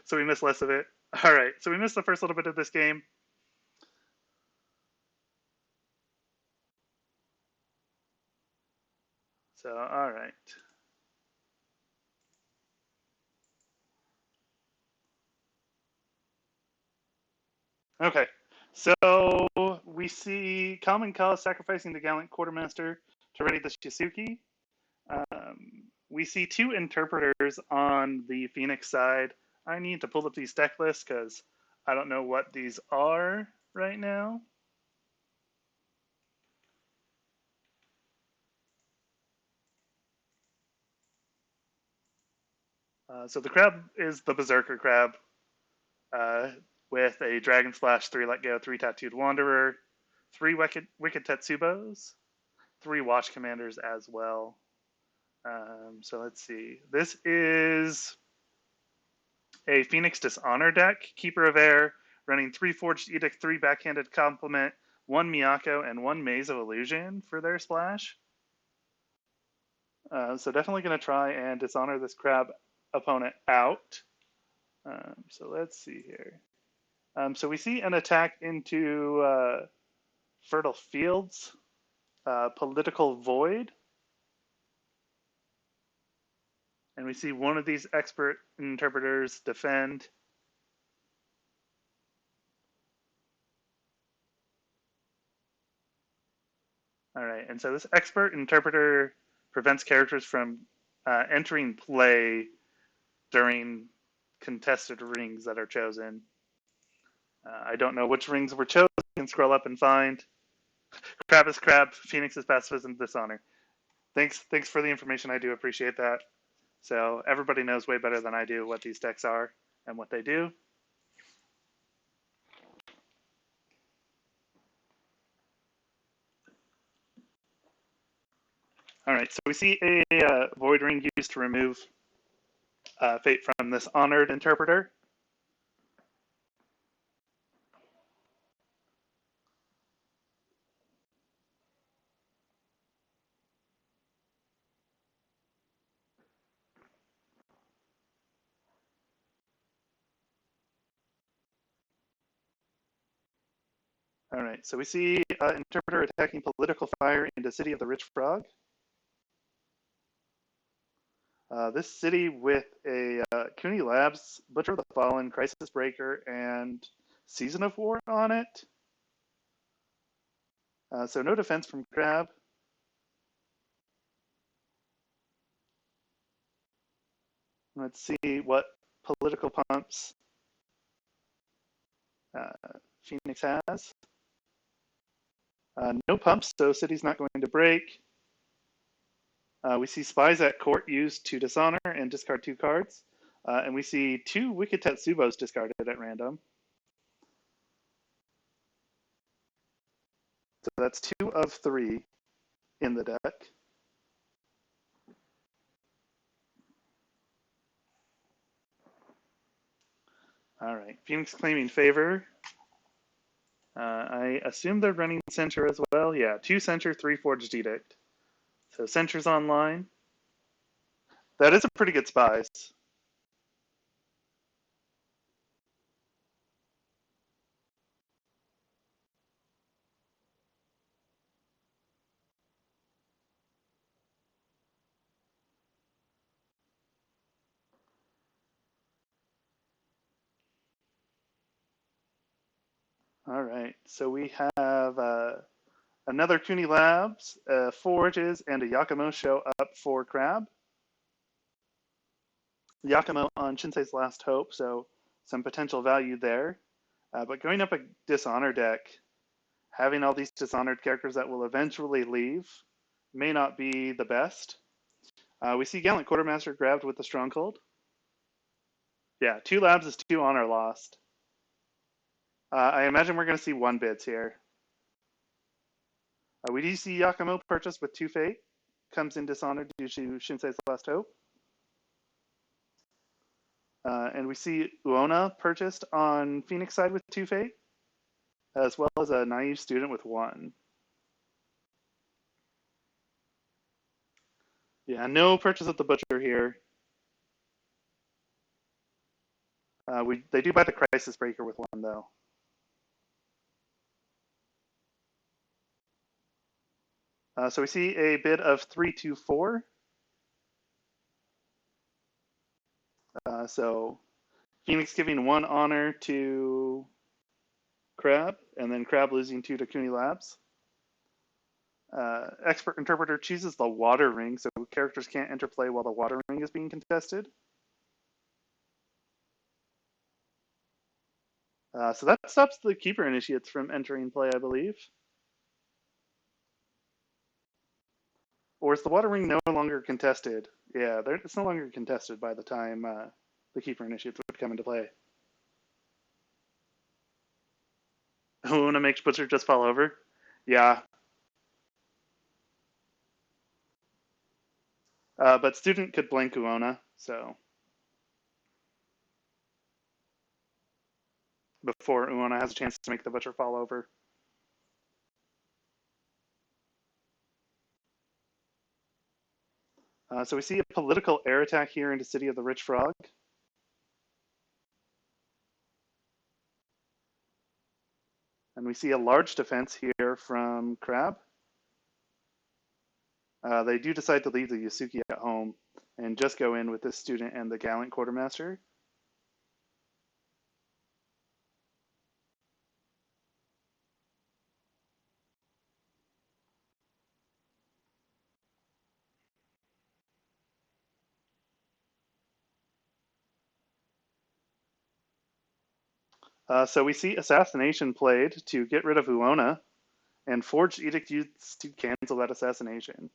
So we missed less of it. All right, so we missed the first little bit of this game. So, all right. Okay, so we see Common Cause sacrificing the gallant quartermaster to ready the Shisuke. We see two interpreters on the Phoenix side. I need to pull up these deck lists because I don't know what these are right now. So the crab is the Berserker crab uh, with a Dragon Splash, 3 Let Go, 3 Tattooed Wanderer, 3 Wicked Tetsubos, 3 Watch Commanders as well. So let's see. This is a Phoenix Dishonor deck, Keeper of Air, running 3 Forged Edict, 3 Backhanded Compliment, 1 Miyako, and 1 Maze of Illusion for their splash. So definitely going to try and dishonor this crab opponent out. So let's see here. So we see an attack into Fertile Fields, Political Void, and we see one of these expert interpreters defend. All right, and so this expert interpreter prevents characters from entering play during contested rings that are chosen. I don't know which rings were chosen. You can scroll up and find. Crab is crab. Phoenix is pacifism, dishonor. Thanks for the information. I do appreciate that. So everybody knows way better than I do what these decks are and what they do. All right, so we see a void ring used to remove fate from this honored interpreter. All right, so we see interpreter attacking political fire into City of the Rich Frog. This city with a Cooney Labs, Butcher of the Fallen, Crisis Breaker, and Season of War on it. So no defense from Crab. Let's see what political pumps Phoenix has. No pumps, so city's not going to break. We see Spies at Court used to dishonor and discard 2 cards. And we see 2 Wicked Tetsubos discarded at random. So that's 2 of 3 in the deck. All right, Phoenix claiming favor. I assume they're running Censure as well. Yeah, 2 Censure, 3 Forged Edict. So Censure's online. That is a pretty good Spies. All right, so we have another Cooney Labs, Forges, and a Yakumo show up for Crab. Yakumo on Shinsei's Last Hope, so some potential value there. But going up a Dishonor deck, having all these Dishonored characters that will eventually leave may not be the best. We see Gallant Quartermaster grabbed with the Stronghold. Yeah, 2 Labs is 2 Honor lost. I imagine we're going to see 1 bids here. We do see Yakumo purchased with 2 Fate. Comes in Dishonored due to Shinsei's Last Hope. And we see Uona purchased on Phoenix side with 2 Fate, as well as a Naive Student with 1. Yeah, no purchase of the Butcher here. They do buy the Crisis Breaker with one, though. So we see a bid of 324. So Phoenix giving 1 honor to Crab, and then Crab losing 2 to Cooney Labs. Expert Interpreter chooses the Water Ring, so characters can't interplay while the Water Ring is being contested. So that stops the Keeper Initiates from entering play, I believe. Or is the Water Ring no longer contested? Yeah, it's no longer contested by the time the Keeper Initiates would come into play. Una makes Butcher just fall over? Yeah. But Student could blank Uona, so before Uona has a chance to make the Butcher fall over. So we see a political air attack here into City of the Rich Frog. And we see a large defense here from Crab. They do decide to leave the Yasuki at home and just go in with the Student and the Gallant Quartermaster. So we see Assassination played to get rid of Uona, and Forged Edict used to cancel that assassination.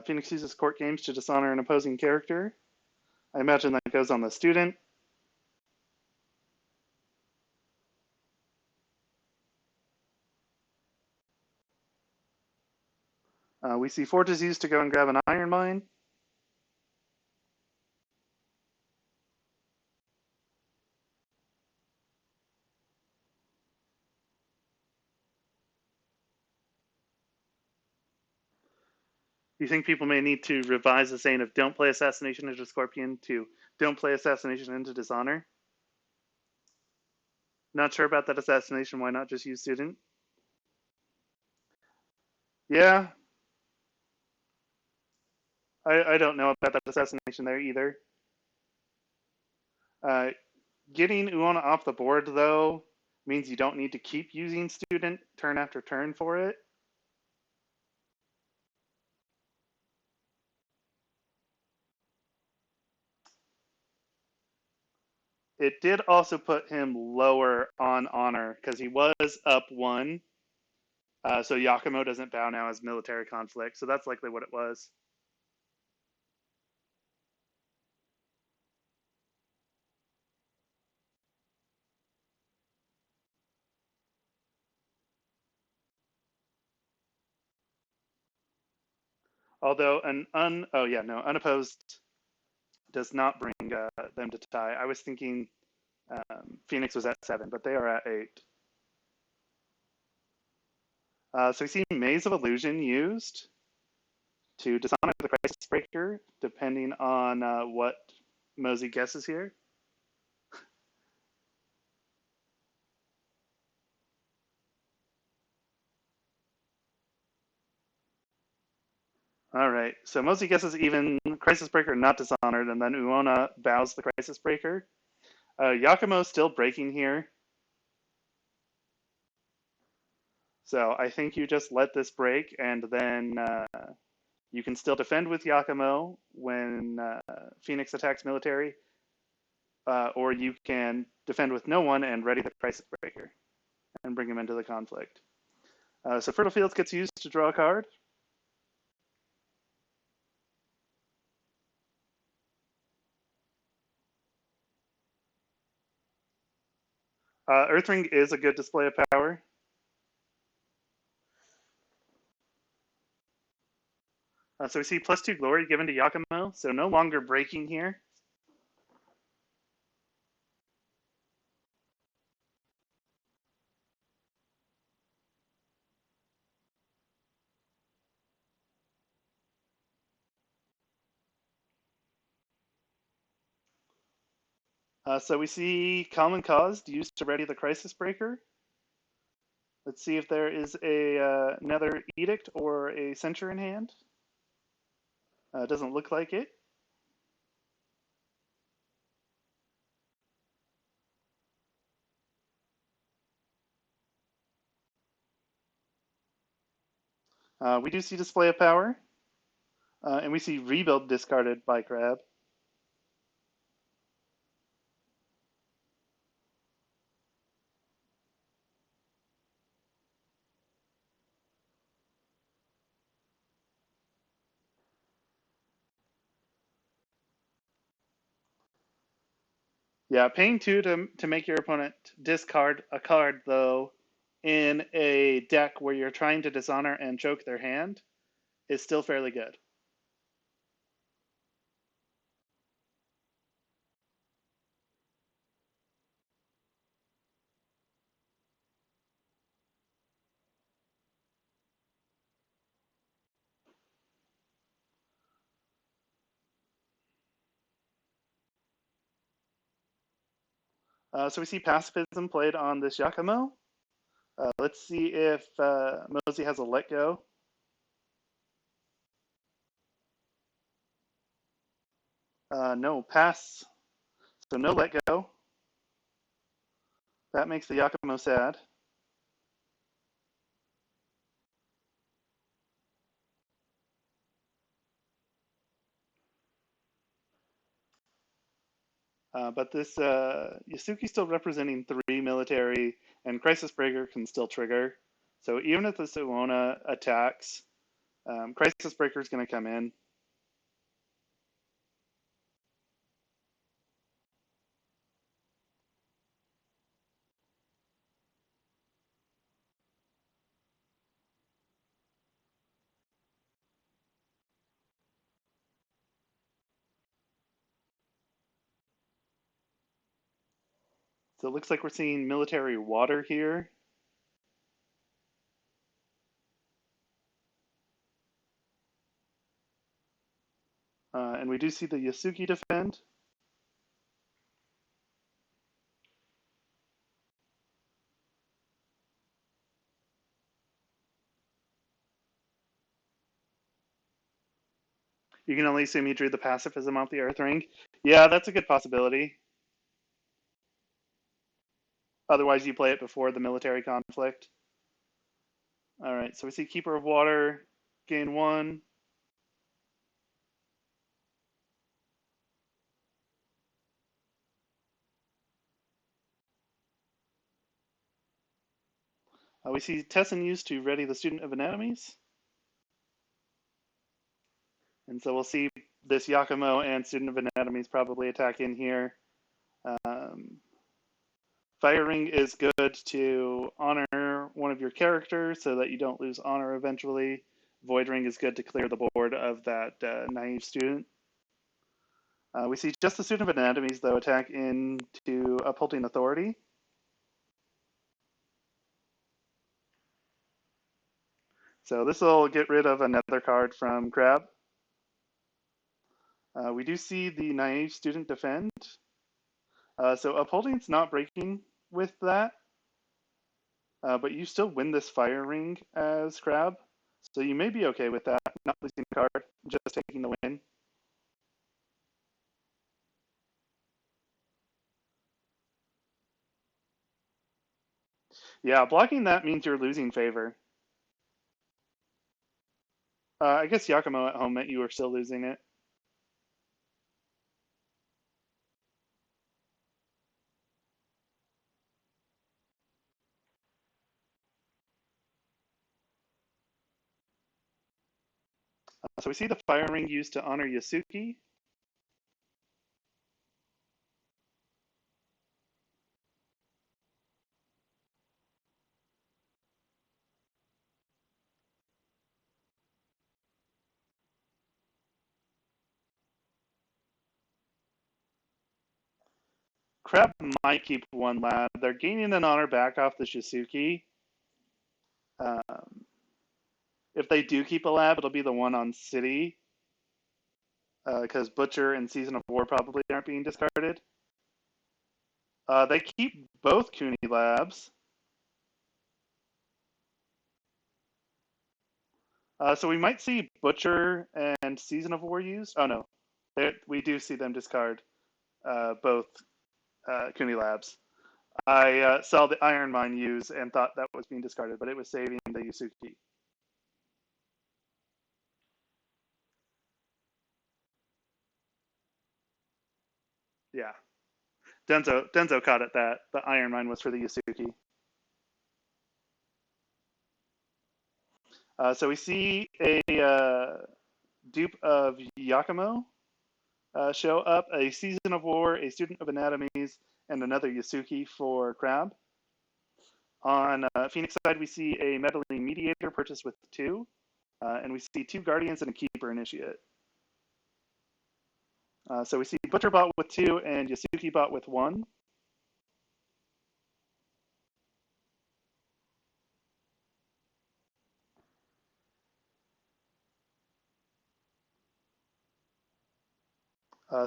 Phoenix uses court games to dishonor an opposing character. I imagine that goes on the Student. We see Forges used to go and grab an Iron Mine. You think people may need to revise the saying of don't play Assassination into Scorpion to don't play Assassination into Dishonor? Not sure about that assassination. Why not just use Student? Yeah, I don't know about that assassination there either. Uh, Getting Uona off the board, though, means you don't need to keep using Student turn after turn for it. It did also put him lower on honor because he was up 1. So Yakumo doesn't bow now as military conflict. So that's likely what it was. Although unopposed does not bring them to tie. I was thinking Phoenix was at 7, but they are at 8. So we see Maze of Illusion used to dishonor the Crisis Breaker, depending on what Mozi guesses here. All right, so Mozi guesses even Crisis Breaker not dishonored, and then Uona bows the Crisis Breaker. Yakumo's still breaking here. So I think you just let this break, and then you can still defend with Yakumo when Phoenix attacks military, or you can defend with no one and ready the Crisis Breaker and bring him into the conflict. So Fertile Fields gets used to draw a card. Earthring is a good display of power. So we see +2 glory given to Yakumo, so no longer breaking here. So we see Common Cause used to ready the Crisis Breaker. Let's see if there is another Edict or a Censure in hand. Doesn't look like it. We do see Display of Power, and we see Rebuild discarded by Crab. Yeah, paying 2 to make your opponent discard a card, though, in a deck where you're trying to dishonor and choke their hand is still fairly good. So we see Pacifism played on this Yakumo. Let's see if Mozi has a Let Go. No, pass. So no Let Go. That makes the Yakumo sad. But this Yasuki's still representing 3 military, and Crisis Breaker can still trigger. So even if the Suona attacks, Crisis Breaker is going to come in. So it looks like we're seeing military water here. And we do see the Yasuki defend. You can only assume he drew the pacifism off the Earth Ring. Yeah, that's a good possibility. Otherwise, you play it before the military conflict. All right, so we see Keeper of Water, gain 1. We see Tessin used to ready the Student of Anatomies. And so we'll see this Yakumo and Student of Anatomies probably attack in here. Um, Fire Ring is good to honor one of your characters so that you don't lose honor eventually. Void Ring is good to clear the board of that naive student. We see just the Student of Anatomies, though, attack into Upholding Authority. So this will get rid of another card from Crab. We do see the naive student defend. So Upholding's not breaking with that, but you still win this Fire Ring as Crab. So you may be okay with that, not losing the card, just taking the win. Yeah, blocking that means you're losing favor. I guess Yakumo at home meant you were still losing it. So we see the Fire Ring used to honor Yasuki. Crab might keep 1 lab. They're gaining an honor back off the Shisuki. Um, if they do keep a lab, it'll be the one on City, because Butcher and Season of War probably aren't being discarded. They keep both Cooney Labs. So we might see Butcher and Season of War used. Oh no, we do see them discard both Cooney Labs. I saw the Iron Mine use and thought that was being discarded, but it was saving the Yusuke. Yeah, Denzo caught it that the Iron Mine was for the Yusuke. So we see a dupe of Yakumo show up, a Season of War, a Student of Anatomies, and another Yasuki for Crab. On Phoenix side, we see a Meddling Mediator purchased with 2, and we see 2 Guardians and a Keeper Initiate. So we see Butcher bot with 2 and Yasuki bot with 1.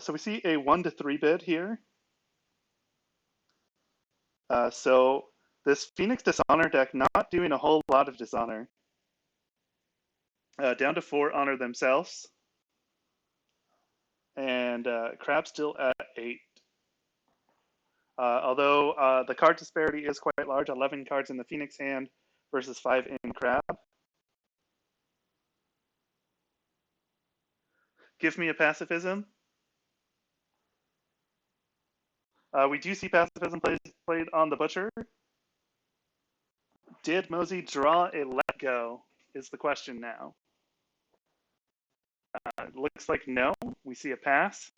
So we see a 1 to 3 bid here. So this Phoenix Dishonor deck not doing a whole lot of Dishonor. Down to 4 Honor themselves. And Crab still at 8. Although the card disparity is quite large, 11 cards in the Phoenix hand versus 5 in Crab. Give me a pacifism. We do see pacifism played on the Butcher. Did Mozi draw a let go? Is the question now. Looks like no. We see a pass.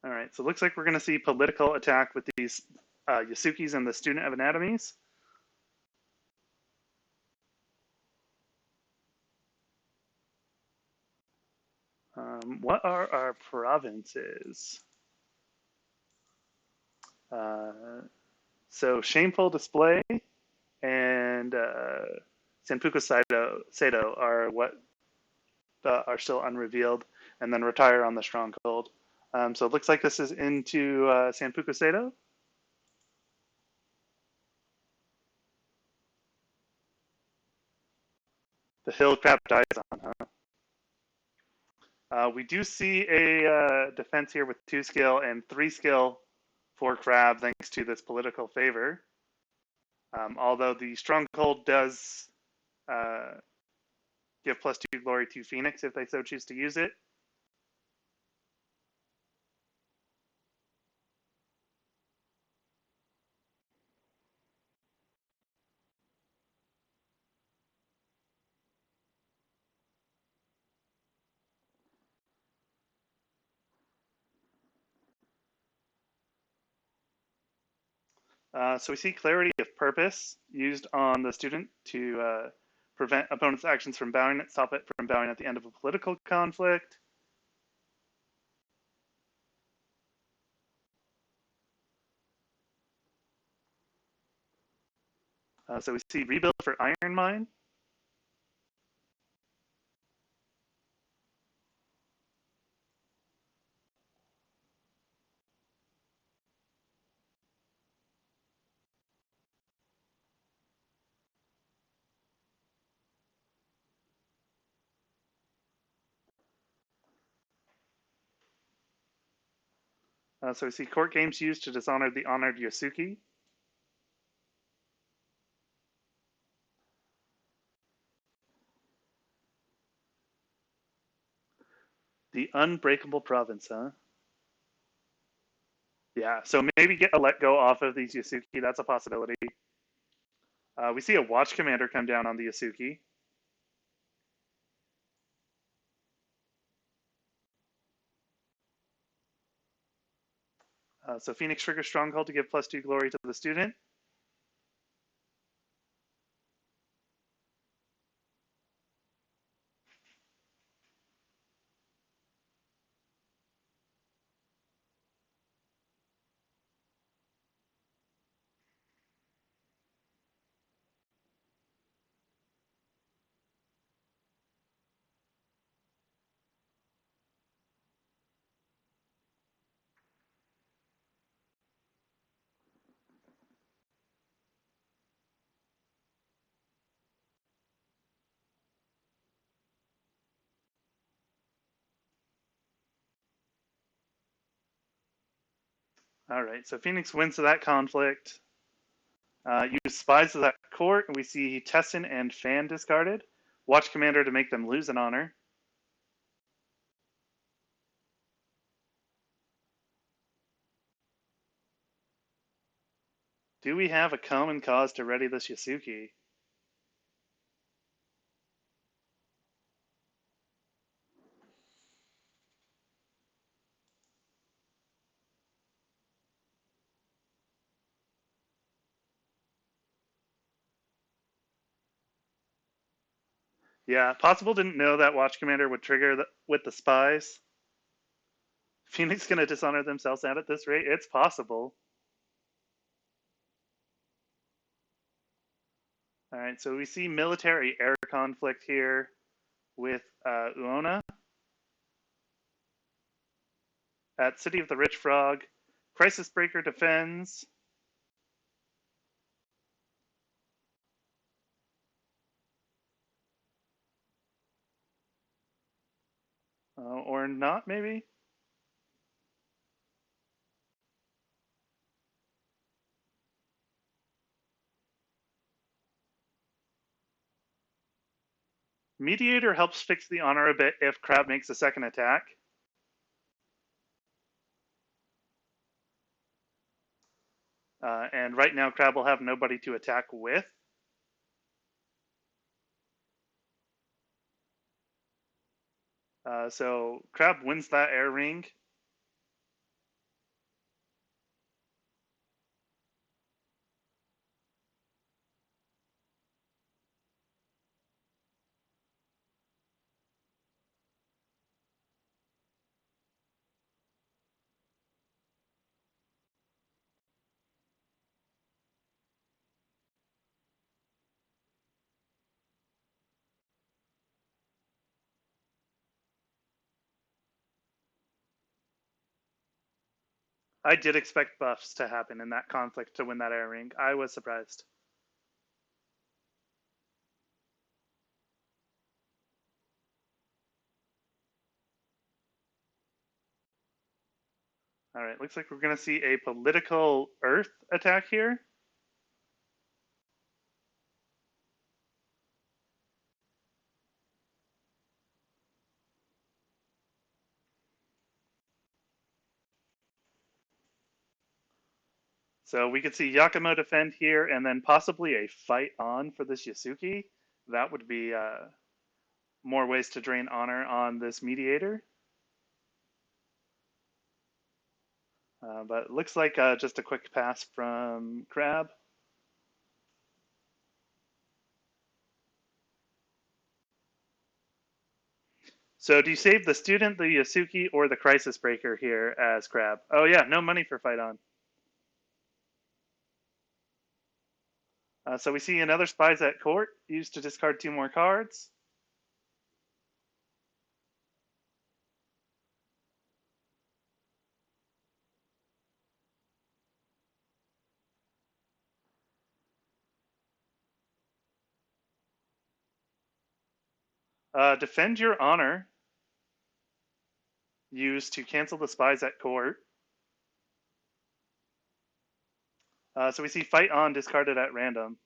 All right, so it looks like we're going to see political attack with these Yasukis and the Student of Anatomies. What are our provinces? So Shameful Display and Senpuku Sado are what are still unrevealed, and then Retire on the Stronghold. So it looks like this is into Senpuku Sado. The hill Crab dies on, huh? We do see a defense here with 2 skill and 3 skill for Crab, thanks to this political favor. Although the Stronghold does give +2 glory to Phoenix if they so choose to use it. So we see Clarity of Purpose used on the student to prevent opponent's actions from bowing it, stop it from bowing at the end of a political conflict. So we see Rebuild for Iron Mine. So we see Court Games used to dishonor the honored Yasuki. The Unbreakable Province, huh? Yeah, so maybe get a let go off of these Yasuki. That's a possibility. We see a Watch Commander come down on the Yasuki. So Phoenix Trigger Stronghold to give +2 glory to the student. All right, so Phoenix wins that conflict. Use spies of that court, and we see Tessin and Fan discarded. Watch Commander to make them lose an honor. Do we have a common cause to ready this Yasuki? Yeah, Possible didn't know that Watch Commander would trigger with the spies. Phoenix gonna dishonor themselves out at this rate? It's possible. All right, so we see military air conflict here with Uona at City of the Rich Frog. Crisis Breaker defends. Or not, maybe? Mediator helps fix the honor a bit if Crab makes a second attack. And right now, Crab will have nobody to attack with. So Crab wins that air ring. I did expect buffs to happen in that conflict to win that air ring. I was surprised. All right, looks like we're going to see a political Earth attack here. So we could see Yakumo defend here, and then possibly a fight on for this Yasuki. That would be more ways to drain honor on this mediator. But it looks like just a quick pass from Crab. So do you save the student, the Yasuki, or the Crisis Breaker here as Crab? Oh yeah, no money for fight on. So we see another Spies at Court used to discard 2 more cards. Defend Your Honor used to cancel the Spies at Court. So we see Fight On discarded at random.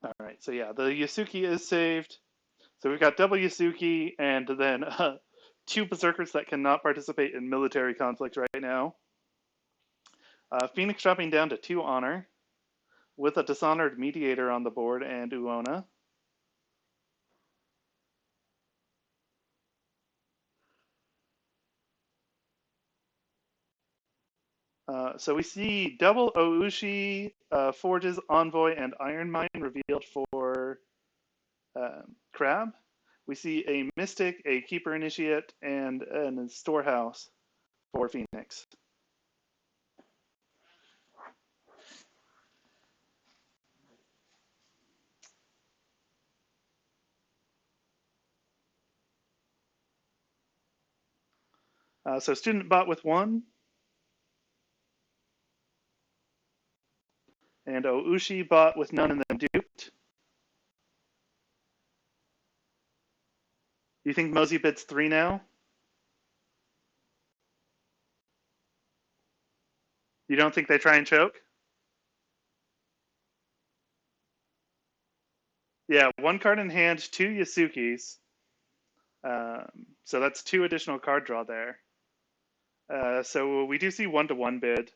All right, so yeah, the Yasuki is saved. So we've got double Yasuki and then 2 Berserkers that cannot participate in military conflict right now. Phoenix dropping down to 2 honor with a Dishonored Mediator on the board and Uona. So we see double Oushi, Forges, Envoy, and Iron Mine revealed for Crab. We see a Mystic, a Keeper Initiate, and a Storehouse for Phoenix. So student bought with 1, and Oushi bought with none and then duped. You think Mozi bids 3 now? You don't think they try and choke? Yeah, 1 card in hand, 2 Yasukis. So that's 2 additional card draw there. So we do see 1-to-1 bid.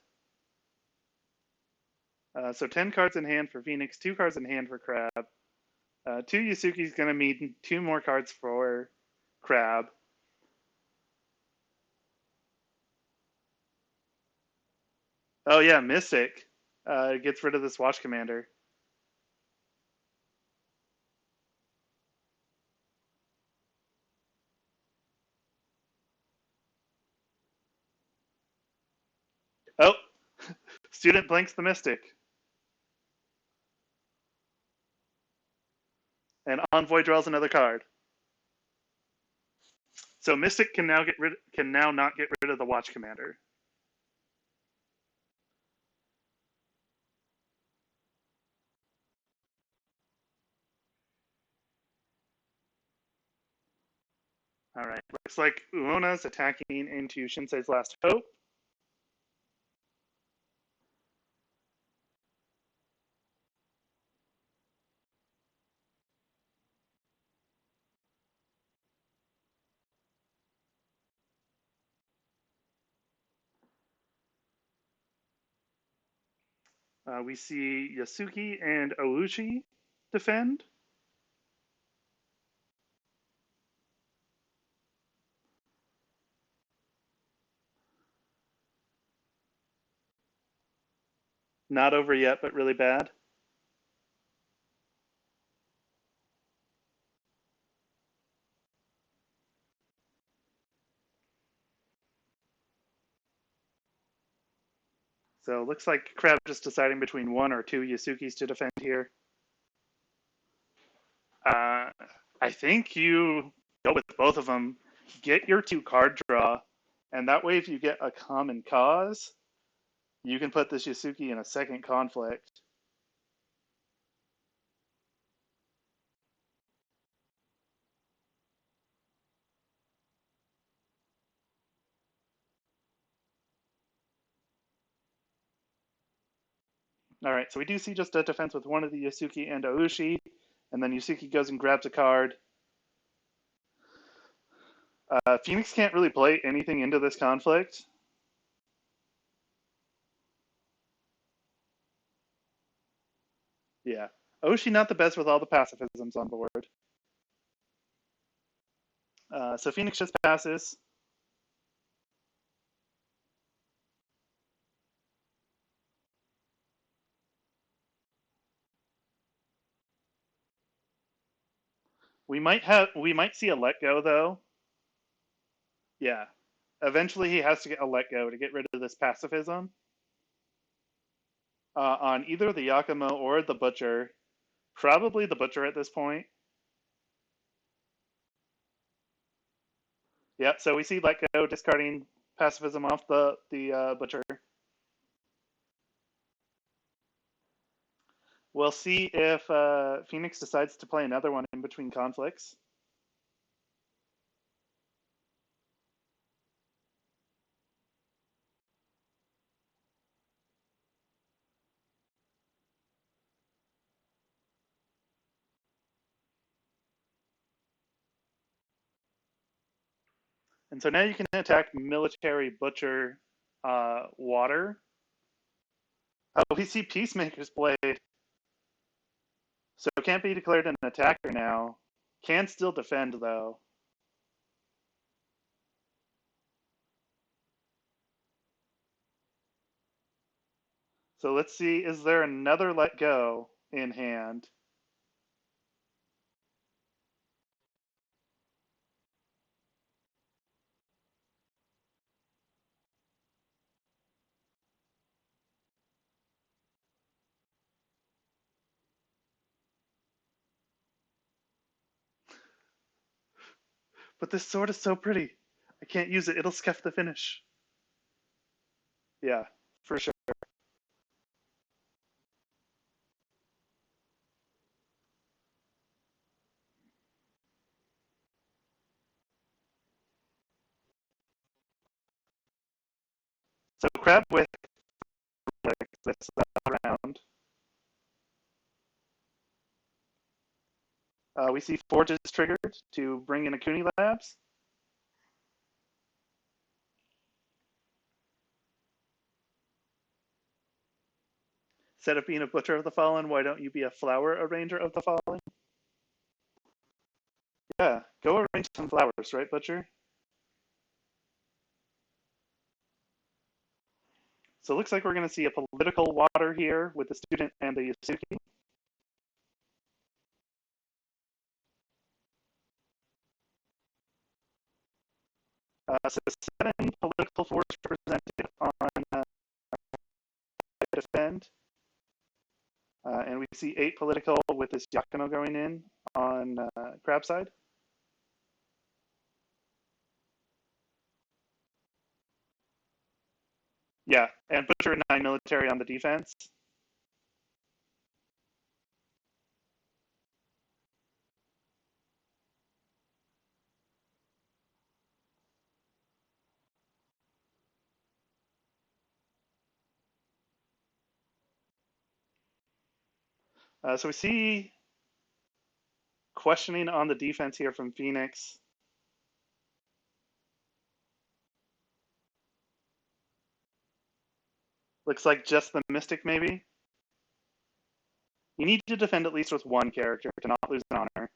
So 10 cards in hand for Phoenix, 2 cards in hand for Crab. 2 Yasuki's going to mean 2 more cards for Crab. Oh yeah, Mystic gets rid of this Watch Commander. Oh, student blanks the Mystic. And Envoy draws another card. So Mystic can now not get rid of the Watch Commander. All right, looks like Uona's attacking into Shinsei's Last Hope. We see Yasuki and Oushi defend. Not over yet, but really bad. So looks like Crab just deciding between 1 or 2 Yasukis to defend here. Uh, I think you go with both of them. Get your 2 card draw, and that way if you get a common cause, you can put this Yasuki in a second conflict. All right, so we do see just a defense with 1 of the Yasuki and Oushi, and then Yasuki goes and grabs a card. Phoenix can't really play anything into this conflict. Yeah. Oushi not the best with all the pacifisms on board. So Phoenix just passes. We might see a let go though. Yeah. Eventually he has to get a let go to get rid of this pacifism. On either the Yakumo or the Butcher. Probably the Butcher at this point. Yeah, so we see let go discarding pacifism off the Butcher. We'll see if Phoenix decides to play another one in between conflicts. And so now you can attack military Butcher water. Oh, we see Peacemaker's Blade. So can't be declared an attacker now. Can still defend though. So let's see, is there another let go in hand? But this sword is so pretty. I can't use it. It'll scuff the finish. Yeah, for sure. So crab with this round. We see forges triggered to bring in Akuni Labs. Instead of being a butcher of the fallen, why don't you be a flower arranger of the fallen? Yeah, go arrange some flowers, right, butcher? So it looks like we're going to see a political water here with the student and the Yasuki. So 7 political force represented on defend. And we see 8 political with this Yakuno going in on crab side. Yeah, and butcher and 9 military on the defense. So we see questioning on the defense here from Phoenix. Looks like just the Mystic, maybe. You need to defend at least with one character to not lose an honor.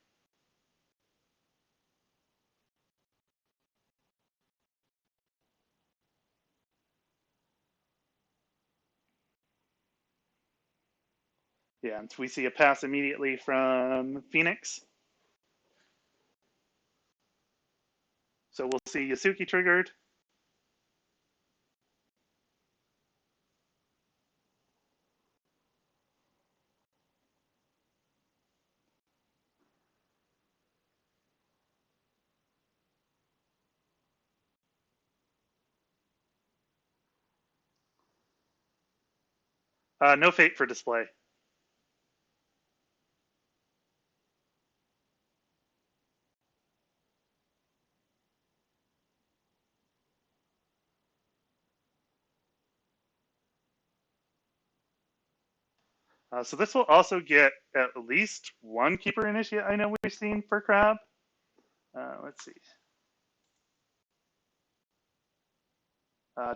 Yeah, and so we see a pass immediately from Phoenix. So we'll see Yasuki triggered. No fate for display. So this will also get at least one keeper initiate. I know we've seen for crab. Let's see.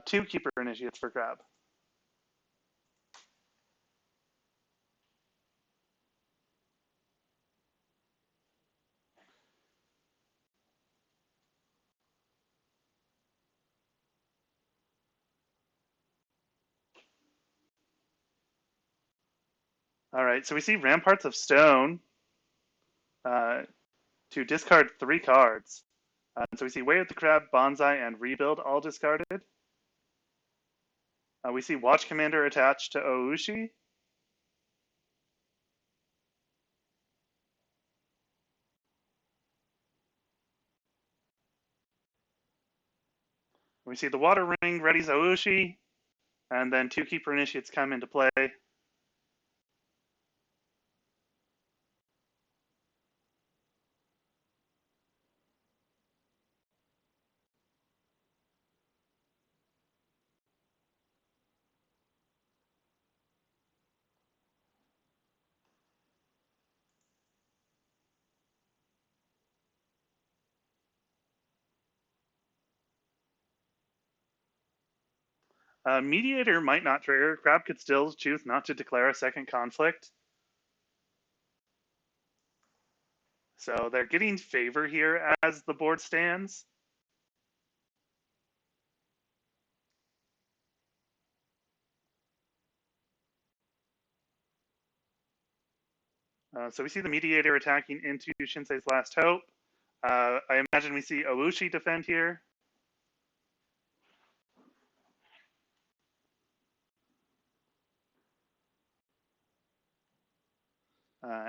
2 keeper initiates for crab. All right, so we see Ramparts of Stone uh, to discard 3 cards. So we see Way of the Crab, Bonsai, and Rebuild all discarded. We see Watch Commander attached to Oushi. We see the Water Ring readies Oushi, and then 2 Keeper Initiates come into play. Mediator might not trigger. Crab could still choose not to declare a second conflict. So they're getting favor here as the board stands. So we see the Mediator attacking into Shinsei's Last Hope. I imagine we see Oushi defend here.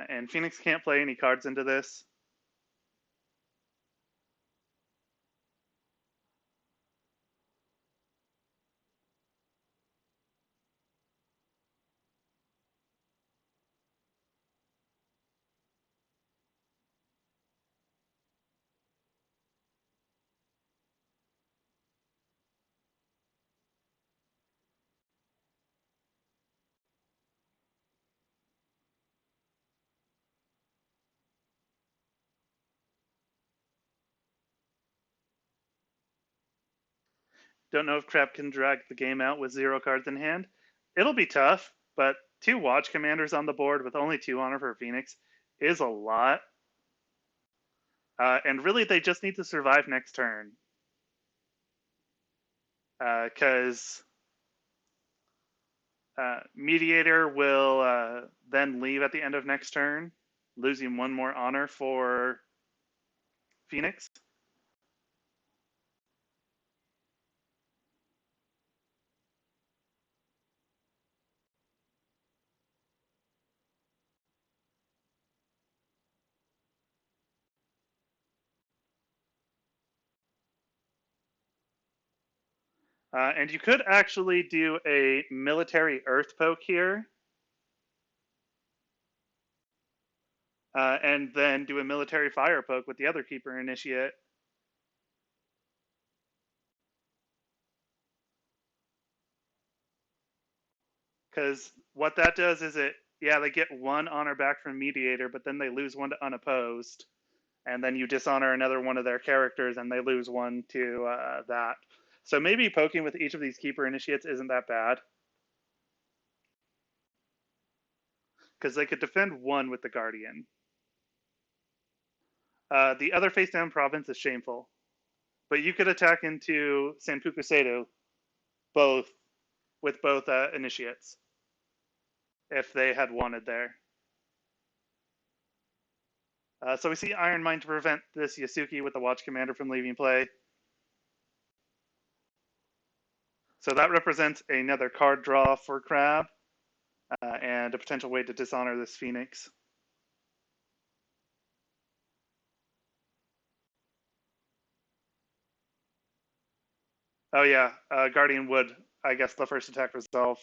And Phoenix can't play any cards into this. Don't know if Crab can drag the game out with 0 cards in hand. It'll be tough, but 2 Watch Commanders on the board with only 2 honor for Phoenix is a lot. And really, they just need to survive next turn. Because Mediator will then leave at the end of next turn, losing 1 more honor for Phoenix. And you could actually do a military earth poke here. And then do a military fire poke with the other Keeper Initiate. Because what that does is they get 1 honor back from Mediator, but then they lose 1 to unopposed. And then you dishonor another one of their characters and they lose 1 to that. So maybe poking with each of these Keeper Initiates isn't that bad. Because they could defend 1 with the Guardian. The other face down province is Shameful. But you could attack into Sanpuku Seido with both initiates if they had wanted there. So we see Iron Mine to prevent this Yasuki with the Watch Commander from leaving play. So that represents another card draw for Crab and a potential way to dishonor this Phoenix. Oh yeah, Guardian would, I guess, the first attack resolve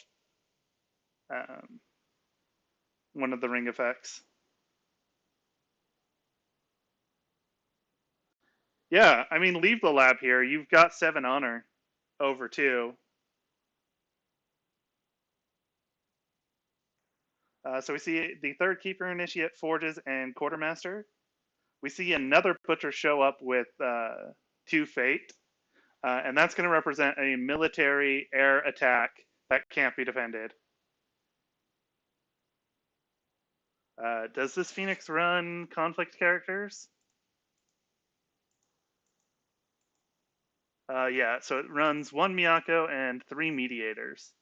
one of the ring effects. Yeah, I mean, leave the lab here. You've got 7 honor over 2. So we see the 3rd Keeper Initiate, Forges, and Quartermaster. We see another Butcher show up with 2 Fate. And that's going to represent a military air attack that can't be defended. Does this Phoenix run conflict characters? Yeah, so it runs 1 Miyako and 3 Mediators.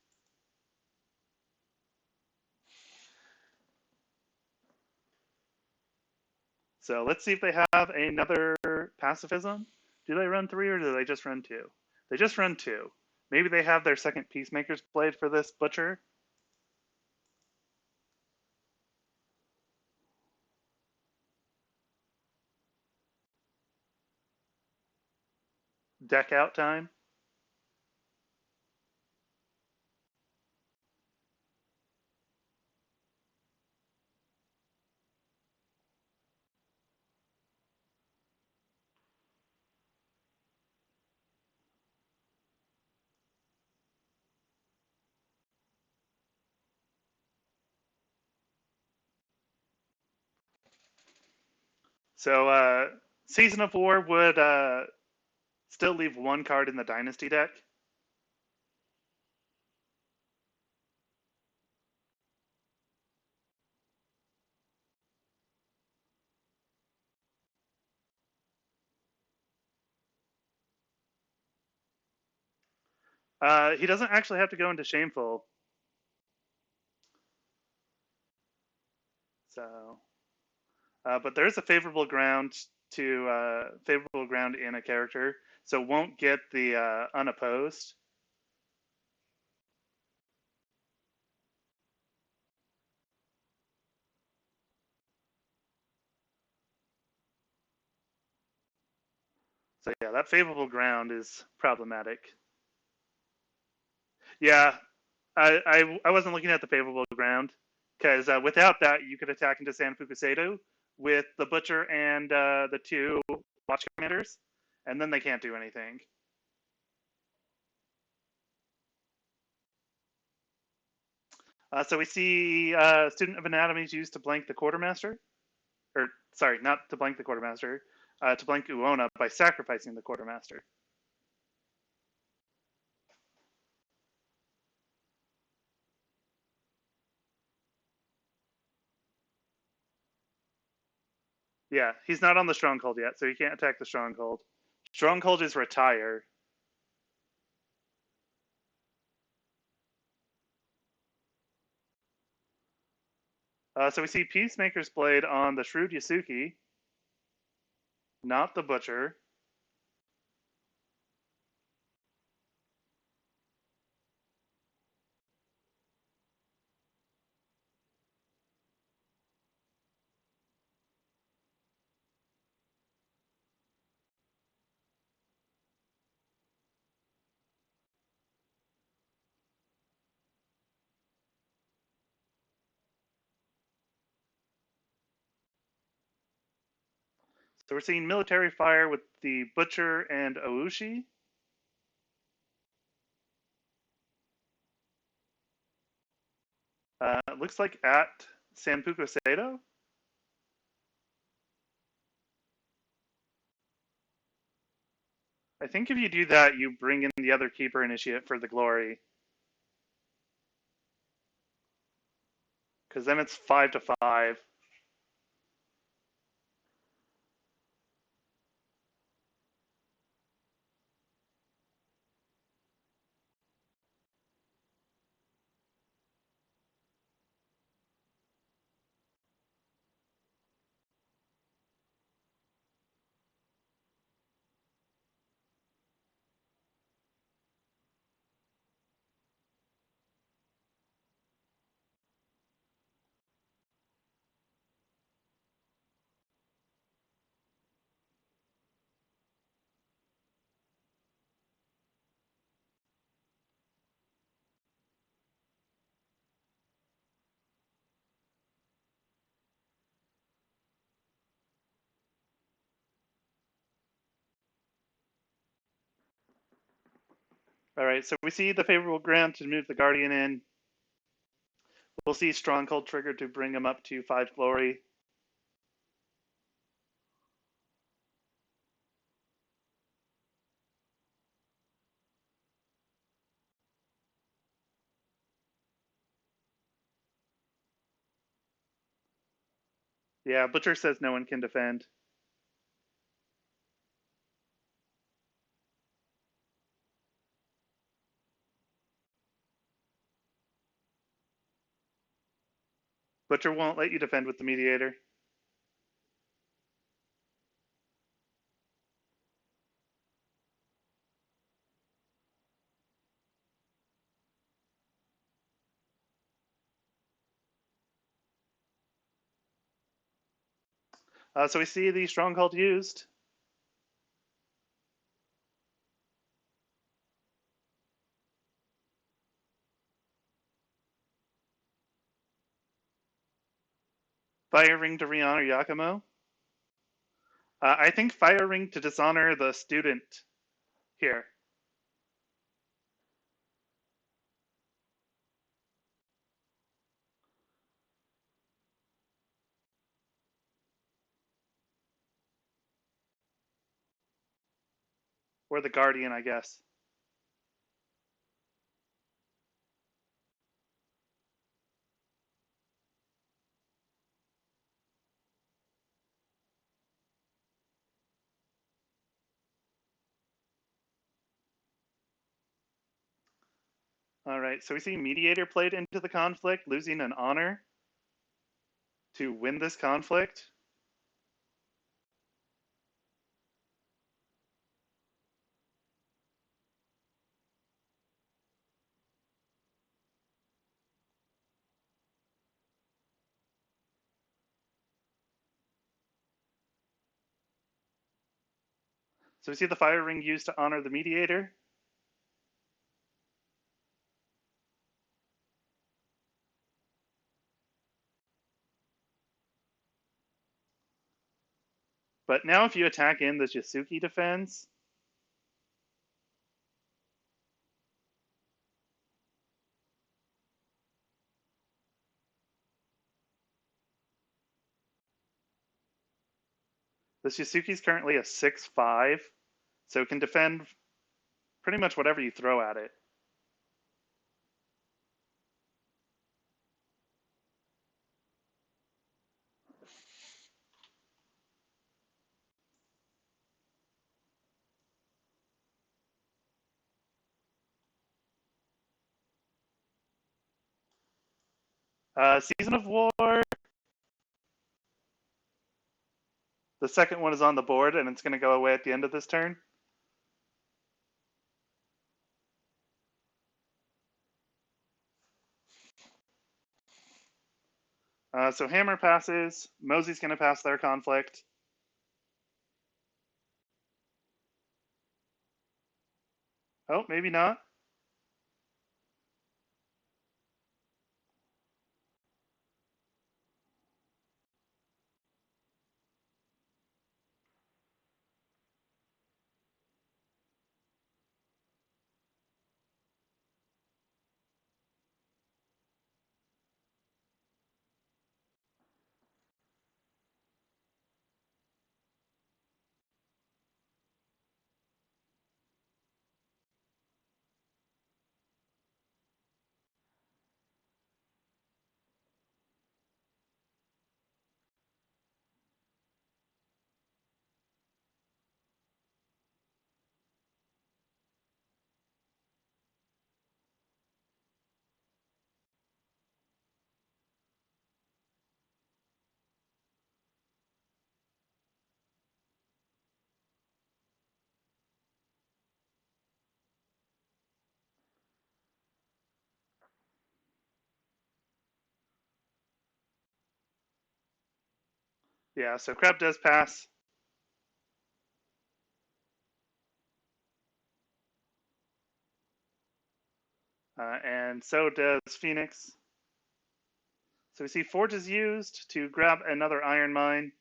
So let's see if they have another pacifism. Do they run 3 or do they just run 2? They just run 2. Maybe they have their second Peacemaker's Blade for this Butcher. Deck out time. So Season of War would still leave 1 card in the Dynasty deck. He doesn't actually have to go into Shameful. So, but there's a favorable ground in a character, so won't get the unopposed. So yeah, that favorable ground is problematic. Yeah, I wasn't looking at the favorable ground because without that you could attack into Sanfuku Seido with the Butcher and the 2 Watch Commanders, and then they can't do anything. So we see Student of Anatomy is used to blank the Quartermaster. Or, sorry, not to blank the Quartermaster, to blank Uona by sacrificing the Quartermaster. Yeah, he's not on the stronghold yet, so he can't attack the stronghold. Stronghold is retire. So we see Peacemaker's Blade on the Shrewd Yasuki, not the Butcher. So we're seeing military fire with the Butcher and Oushi. Looks like at Sanpuku Sato. I think if you do that, you bring in the other Keeper Initiate for the glory. Because then it's 5-5. All right, so we see the favorable ground to move the Guardian in. We'll see Stronghold triggered to bring him up to 5 glory. Yeah, Butcher says no one can defend. Butcher won't let you defend with the Mediator. So we see the Stronghold used. Fire Ring to re-honor Yakumo. I think Fire Ring to dishonor the student here. Or the Guardian, I guess. All right, so we see Mediator played into the conflict, losing an honor to win this conflict. So we see the Fire Ring used to honor the Mediator. But now if you attack in, the Yasuki defends. The Yasuki's currently a 6-5, so it can defend pretty much whatever you throw at it. Season of War. The second one is on the board, and it's going to go away at the end of this turn. So Hammer passes. Mozi's going to pass their conflict. Oh, maybe not. Yeah, so Crab does pass. And so does Phoenix. So we see Forge is used to grab another Iron Mine.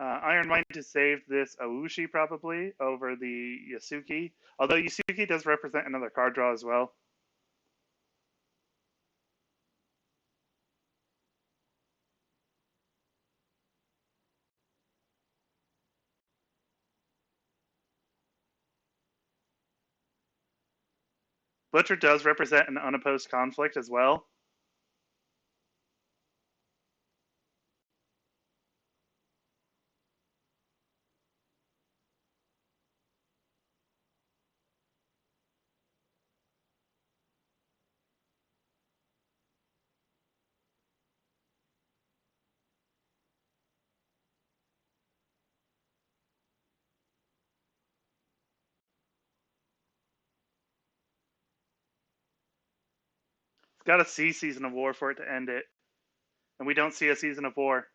Iron Mine to save this Owushi probably over the Yasuki. Although Yasuki does represent another card draw as well. Butcher does represent an unopposed conflict as well. It's got to see Season of War for it to end it. And we don't see a Season of War.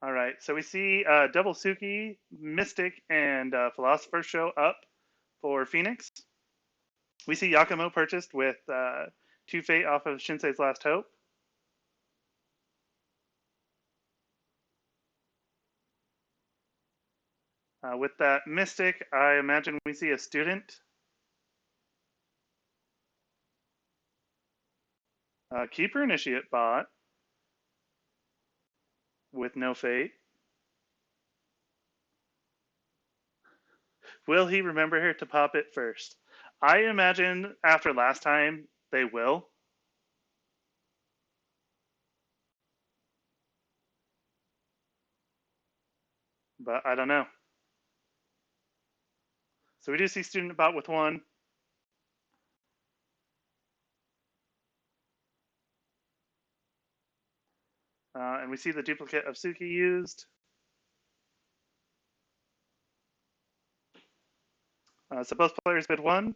All right, so we see Double Suki, Mystic, and Philosopher show up for Phoenix. We see Yakumo purchased with 2 Fate off of Shinsei's Last Hope. With that Mystic, I imagine we see a student. Keeper Initiate bot with no Fate. Will he remember her to pop it first? I imagine after last time they will. But I don't know. So we do see student bot with 1. And we see the duplicate of Suki used. So both players bid 1.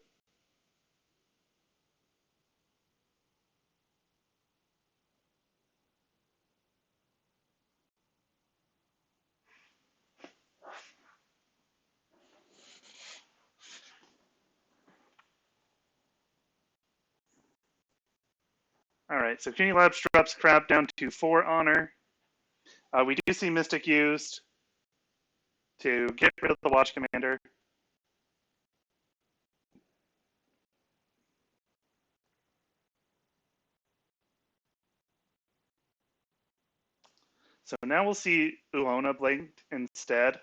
All right, so CUNY Labs drops Crab down to 4 honor. We do see Mystic used to get rid of the Watch Commander. So now we'll see Uona blinked instead.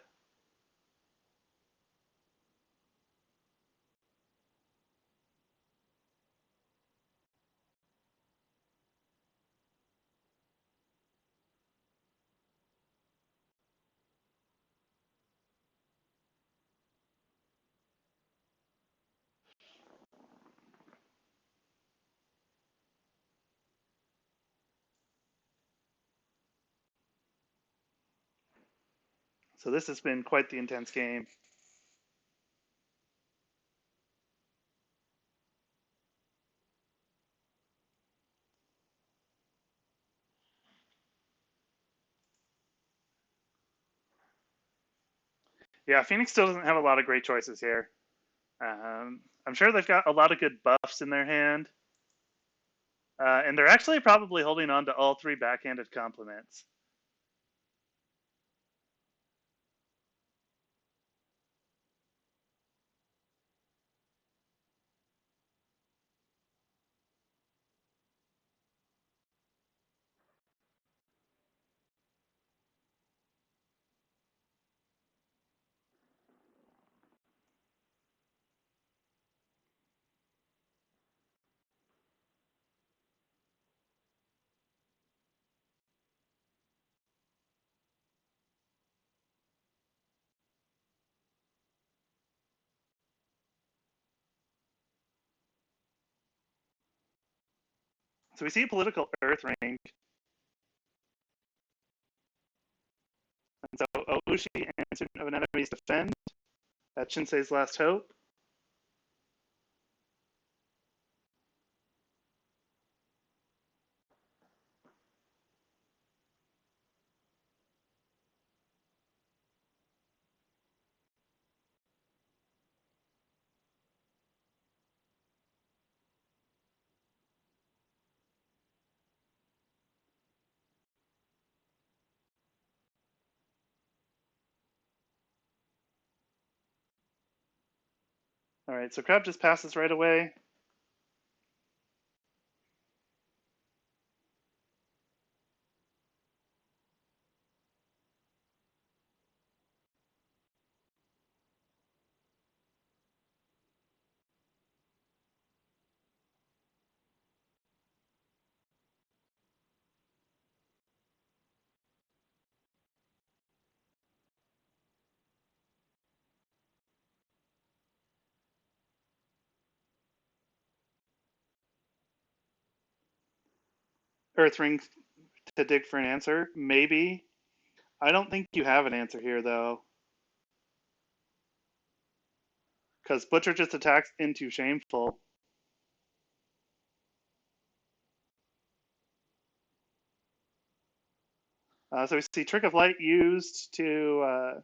So this has been quite the intense game. Yeah, Phoenix still doesn't have a lot of great choices here. I'm sure they've got a lot of good buffs in their hand. And they're actually probably holding on to all three backhanded compliments. So we see a political Earth Ring. And so Oushi and Student of an Enemy's Defend. That's Shinsei's Last Hope. All right, so Crab just passes right away. Earth Ring to dig for an answer, maybe. I don't think you have an answer here though, because Butcher just attacks into Shameful. So we see Trick of Light used to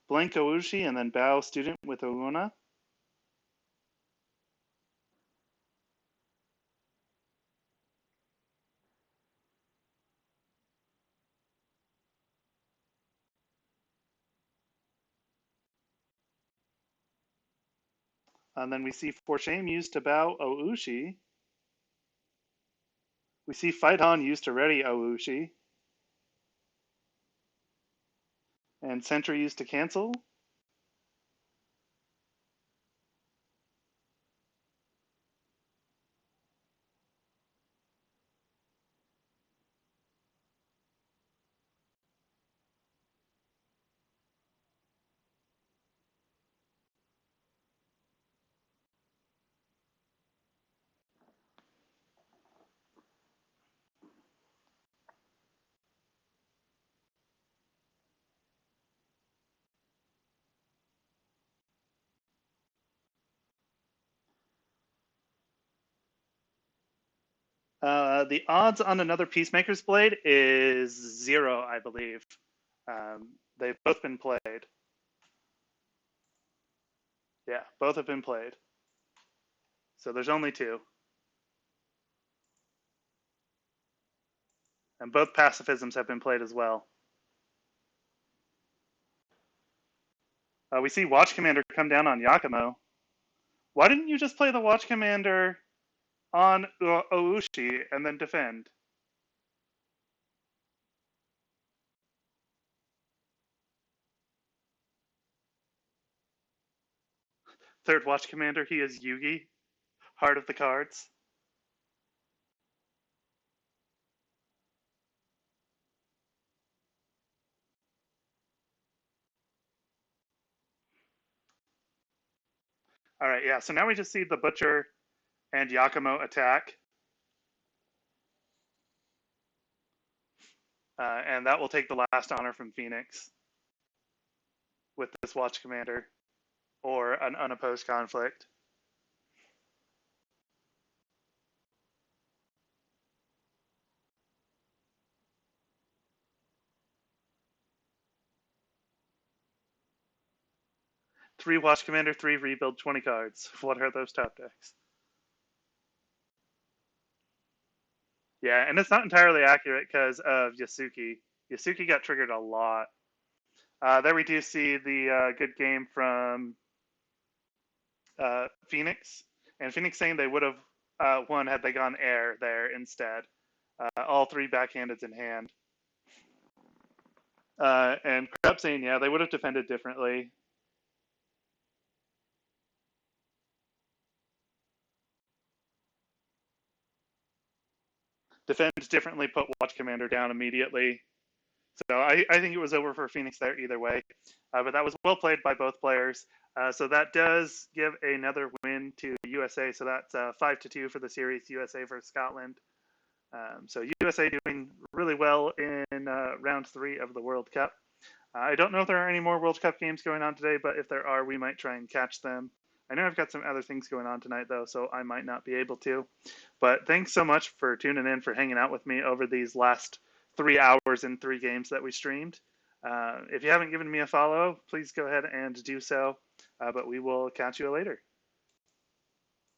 blank Oushi and then bow Student with Ouna. And then we see For Shame used to bow Oushi. We see Fight On used to ready Oushi. And Sentry used to cancel. The odds on another Peacemaker's Blade is 0, I believe. They've both been played. Yeah, both have been played. So there's only 2. And both pacifisms have been played as well. We see Watch Commander come down on Yakumo. Why didn't you just play the Watch Commander on Oushi and then defend? Third Watch Commander, he is Yugi, Heart of the Cards. All right, yeah, so now we just see the Butcher and Yakumo attack. And that will take the last honor from Phoenix. with this watch commander or an unopposed conflict. Three watch commander, three rebuild, 20 cards. What are those top decks? Yeah, and it's not entirely accurate because of Yasuki. Yasuki got triggered a lot. There we do see the good game from Phoenix, and Phoenix saying they would have won had they gone air there instead. All three backhandeds in hand. And Crab saying, yeah, they would have defended differently. Defend differently, put Watch Commander down immediately. So I think it was over for Phoenix there either way. But that was well played by both players. So that does give another win to USA. So that's 5-2 for the series, USA versus Scotland. So USA doing really well in round 3 of the World Cup. I don't know if there are any more World Cup games going on today, but if there are, we might try and catch them. I know I've got some other things going on tonight, though, so I might not be able to. But thanks so much for tuning in, for hanging out with me over these last 3 hours and 3 games that we streamed. If you haven't given me a follow, please go ahead and do so. But we will catch you later.